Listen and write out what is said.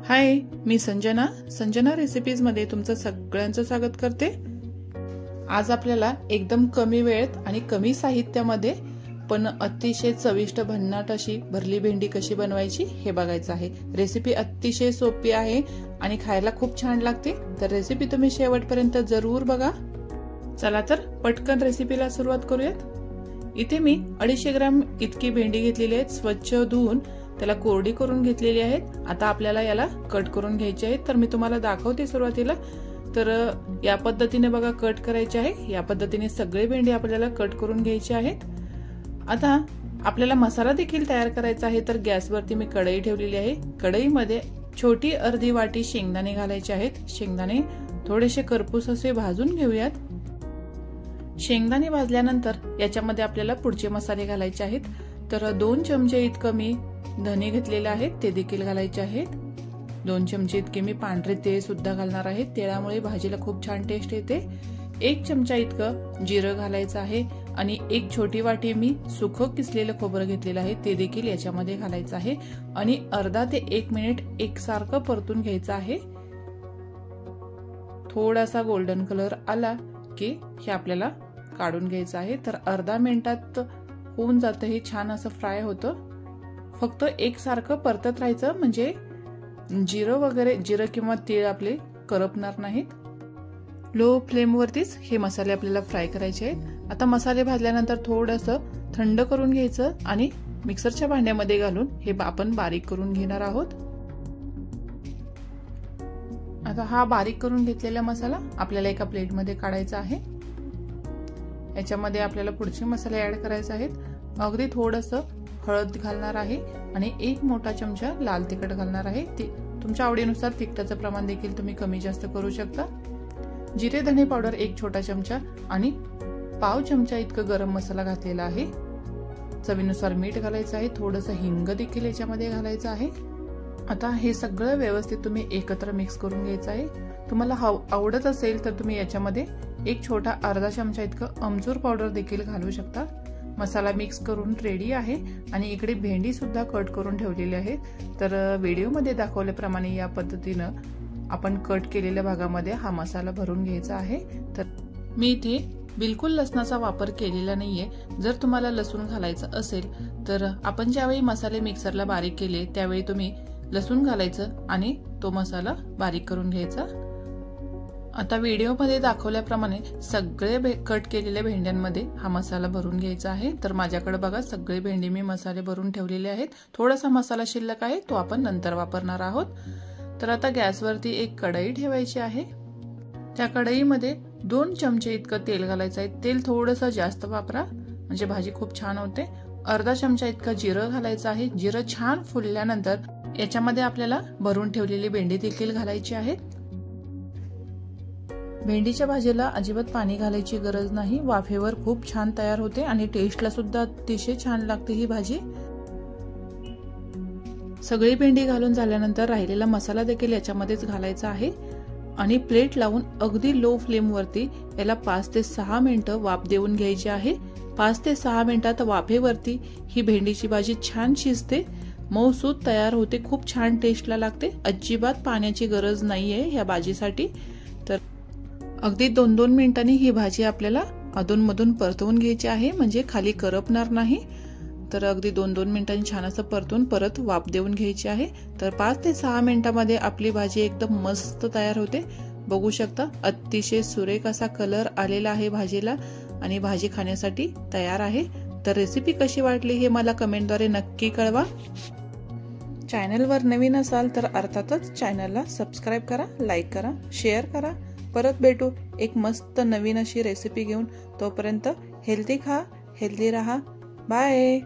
हाय, मी संजना रेसिपीजमध्ये तुमचं सगळ्यांचं स्वागत करते। आज आपल्याला एकदम कमी वेळेत आणि कमी साहित्यामध्ये पण अतिशय चविष्ट भन्नाट अशी भरली भेंडी कशी बनवायची हे बघायचं आहे। रेसिपी अतिशय सोपी आहे आणि खायला खूप छान लागते, तर रेसिपी तुम्ही शेवटपर्यंत जरूर बघा। चला तर पटकन रेसिपीला सुरुवात करूयात। इथे मी 250 ग्रॅम इतकी भेंडी घेतलेली आहे, स्वच्छ धुवून त्याला कोरडी करून घेतलेली आहेत। आता आपल्याला याला कट करून घ्यायचे आहे, तर मी तुम्हाला दाखवते सुरुवातीला। तर या पद्धतीने बघा कट करायचे आहे। या पद्धतीने सगळे भेंडी आपल्याला कट करून घ्यायचे आहेत। आता आपल्याला मसाला देखील तयार करायचा आहे, तर गॅसवरती मी कढई ठेवलेली आहे। कढईमध्ये छोटी अर्धी वाटी शेंगदाणे घालायचे आहेत। शेंगदाणे थोडेसे करपूस असे भाजून घेऊयात। शेंगदाणे भाजल्यानंतर याच्यामध्ये आपल्याला पुढचे मसाले घालायचे आहेत। तर 2 चमचे इतकं मी धने घेतलेले आहेत, ते देखील घालायचे आहेत। 2 चमचे इतके मी पांढरे तीळ सुद्धा घालणार आहे, तिळामुळे भाजीला खूप छान टेस्ट येते। 1 चमचा इतकं जिरं घालायचं आहे आणि 1 छोटी वाटी मी सुकं किसलेलं खोबरं घेतलेलं आहे, ते देखील याच्यामध्ये घालायचं आहे आणि अर्धा ते 1 मिनिट एकसारखं परतून घ्यायचं आहे। थोडासा गोल्डन कलर आला की हे आपल्याला काढून घ्यायचं आहे। तर अर्धा मिनिटात होऊन जातं, हे छान असं फ्राय होतं। फक्त एकसारखं परतत राहायचं, म्हणजे जिरं किंवा तीळ आपले करपणार नाहीत। लो फ्लेम वरतीच हे मसाले आपल्याला फ्राय करायचे आहेत। आता मसाले भाजल्यानंतर थोडंसं थंड करून घ्यायचं आणि मिक्सरच्या भांड्यामध्ये घालून हे आपण बारीक करून घेणार आहोत। आता हा बारीक करून घेतलेला मसाला आपल्याला एका प्लेटमध्ये काढायचा आहे। याच्यामध्ये आपल्याला पुढचे मसाले ऍड करायचे आहेत। अगदी थोडंसं हळद घालणार आहे आणि 1 मोठा चमचा लाल तिखट घालणार आहे। तुमच्या आवडीनुसार तिखटाचं प्रमाण देखील तुम्ही कमी जास्त करू शकता। जिरे धने पावडर 1 छोटा चमचा आणि पाव चमचा इतकं गरम मसाला घातलेला आहे। चवीनुसार मीठ घालायचं आहे, थोडंसं हिंग देखील याच्यामध्ये घालायचं आहे। आता हे सगळं व्यवस्थित तुम्ही एकत्र मिक्स करून घ्यायचं आहे। तुम्हाला आवडत असेल तर तुम्ही याच्यामध्ये 1 छोटा अर्धा चमचा इतकं आमचूर पावडर देखील घालू शकता। मसाला मिक्स करून रेडी आहे आणि इकडे भेंडी सुद्धा कट करून ठेवलेली आहे। तर व्हिडिओमध्ये दाखवल्याप्रमाणे या पद्धतीनं आपण कट केलेल्या भागामध्ये हा मसाला भरून घ्यायचा आहे। तर मी इथे बिलकुल लसणाचा वापर केलेला नाहीये। जर तुम्हाला लसूण घालायचं असेल तर आपण ज्यावेळी मसाले मिक्सरला बारीक केले त्यावेळी तुम्ही लसूण घालायचं आणि तो मसाला बारीक करून घ्यायचा। आता व्हिडिओमध्ये दाखवल्याप्रमाणे सगळे कट केलेल्या भेंड्यांमध्ये हा मसाला भरून घ्यायचा आहे। तर माझ्याकडे बघा सगळे भेंडी मी मसाले भरून ठेवलेले आहेत। थोडासा मसाला शिल्लक आहे, तो आपण नंतर वापरणार आहोत। तर आता गॅसवरती एक कढई ठेवायची आहे। त्या कढईमध्ये 2 चमचे इतकं तेल घालायचं आहे। तेल थोडंसं जास्त वापरा, म्हणजे भाजी खूप छान होते। अर्धा चमचा इतकं जिरं घालायचं आहे। जिरं छान फुलल्यानंतर याच्यामध्ये आपल्याला भरून ठेवलेली भेंडी देखील घालायची आहे। भेंडीच्या भाजीला अजिबात पाणी घालायची गरज नाही, वाफेवर खूप छान तयार होते आणि टेस्टला सुद्धा अतिशय छान लागते ही भाजी। सगळी भेंडी घालून झाल्यानंतर राहिलेला मसाला देखील याच्यामध्येच घालायचा आहे आणि प्लेट लावून अगदी लो फ्लेम वरती याला 5 ते 6 मिनिटं वाफ देऊन घ्यायची आहे। 5 ते 6 मिनिटात वाफेवरती ही भेंडीची भाजी छान शिजते, मऊसूत तयार होते, खूप छान टेस्टला लागते। अजिबात पाण्याची गरज नाहीये या भाजीसाठी। तर अगदी 2-2 मिनिटांनी ही भाजी आपल्याला अधूनमधून परतवून घ्यायची आहे, म्हणजे खाली करपणार नाही। तर अगदी 2-2 मिनिटांनी छान असं परतून परत वाफ देऊन घ्यायची आहे। तर 5 ते 6 मिनिटांमध्ये आपली भाजी एकदम मस्त तयार होते। बघू शकता अतिशय सुरेख असा कलर आलेला आहे भाजीला आणि भाजी खाण्यासाठी तयार आहे। तर रेसिपी कशी वाटली हे मला कमेंटद्वारे नक्की कळवा। चॅनलवर नवीन असाल तर अर्थातच चॅनलला सबस्क्राईब करा, लाईक करा, शेअर करा। परत भेटू एक मस्त नवीन अशी रेसिपी घेऊन। तोपर्यंत हेल्दी खा, हेल्दी रहा। बाय।